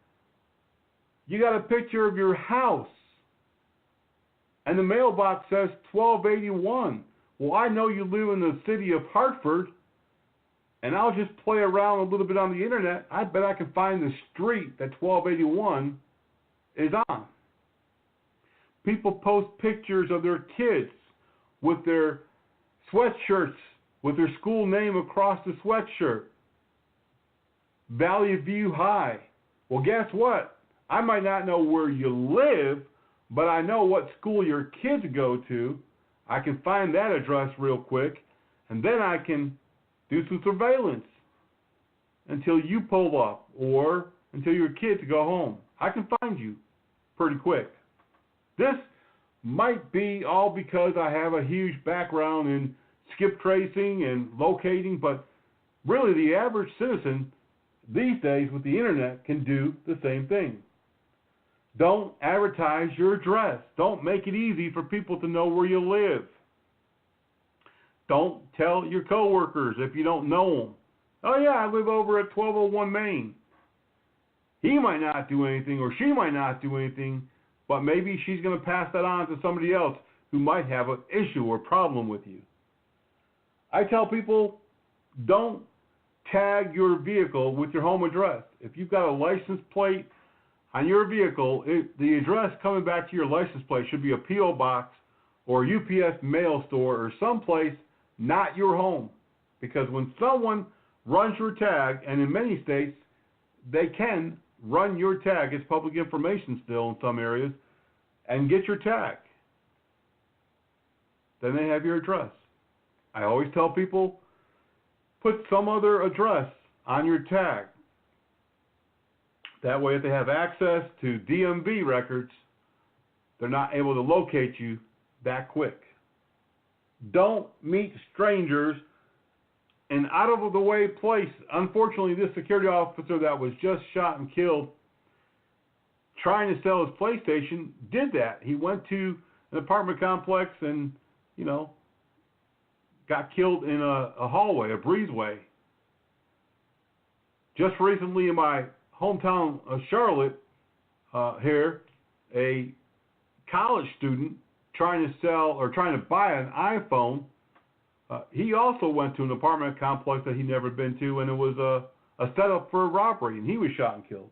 You got a picture of your house, and the mailbox says 1281. Well, I know you live in the city of Hartford, and I'll just play around a little bit on the internet. I bet I can find the street that 1281 is on. People post pictures of their kids with their sweatshirts with their school name across the sweatshirt. Valley View High. Well, guess what? I might not know where you live, but I know what school your kids go to. I can find that address real quick, and then I can do some surveillance until you pull up or until your kids go home. I can find you pretty quick. This might be all because I have a huge background in skip tracing and locating, but really the average citizen these days with the internet can do the same thing. Don't advertise your address. Don't make it easy for people to know where you live. Don't tell your coworkers if you don't know them. Oh yeah, I live over at 1201 Main. He might not do anything, or she might not do anything, but maybe she's going to pass that on to somebody else who might have an issue or problem with you. I tell people, don't tag your vehicle with your home address. If you've got a license plate on your vehicle, the address coming back to your license plate should be a P.O. box or a UPS mail store or someplace not your home. Because when someone runs your tag, and in many states they can run your tag, it's public information still in some areas, and get your tag, then they have your address. I always tell people, put some other address on your tag. That way, if they have access to DMV records, they're not able to locate you that quick. Don't meet strangers in out-of-the-way place. Unfortunately, this security officer that was just shot and killed trying to sell his PlayStation did that. He went to an apartment complex and, got killed in a hallway, a breezeway. Just recently in my hometown of Charlotte, here, a college student trying to buy an iPhone, he also went to an apartment complex that he'd never been to, and it was a setup for a robbery, and he was shot and killed.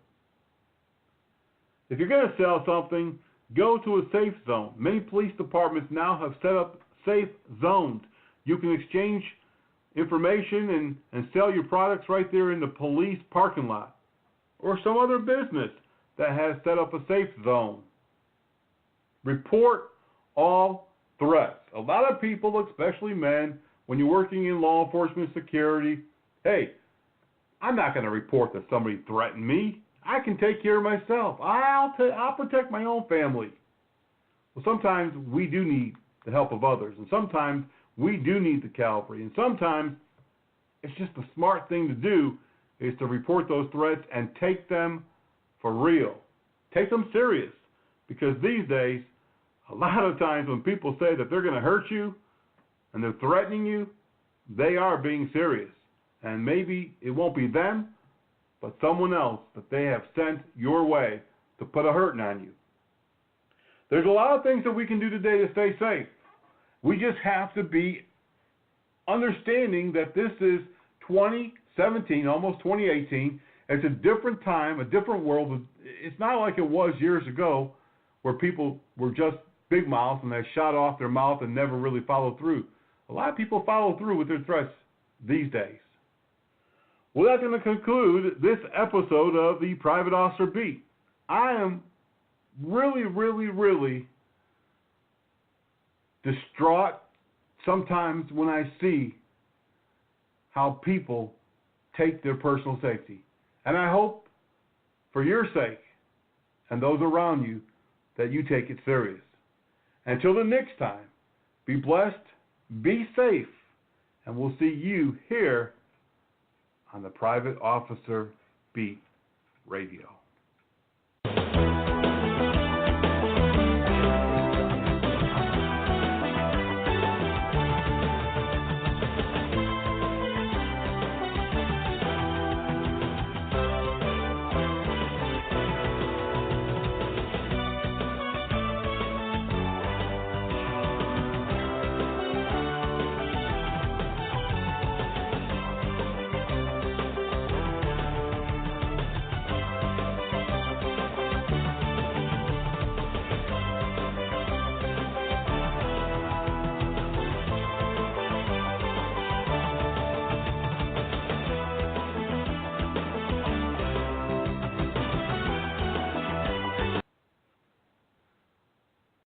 If you're going to sell something, go to a safe zone. Many police departments now have set up safe zones. You can exchange information and sell your products right there in the police parking lot, or some other business that has set up a safe zone. Report all threats. A lot of people, especially men, when you're working in law enforcement security, hey, I'm not going to report that somebody threatened me. I can take care of myself. I'll protect my own family. Well, sometimes we do need the help of others, and sometimes we do need the cavalry, and sometimes it's just the smart thing to do is to report those threats and take them for real. Take them serious, because these days, a lot of times when people say that they're going to hurt you and they're threatening you, they are being serious. And maybe it won't be them, but someone else that they have sent your way to put a hurting on you. There's a lot of things that we can do today to stay safe. We just have to be understanding that this is 2017, almost 2018. It's a different time, a different world. It's not like it was years ago where people were just big mouths and they shot off their mouth and never really followed through. A lot of people follow through with their threats these days. Well, that's going to conclude this episode of the Private Officer Beat. I am really, really, really distraught sometimes when I see how people take their personal safety. And I hope, for your sake and those around you, that you take it serious. Until the next time, be blessed, be safe, and we'll see you here on the Private Officer Beat Radio.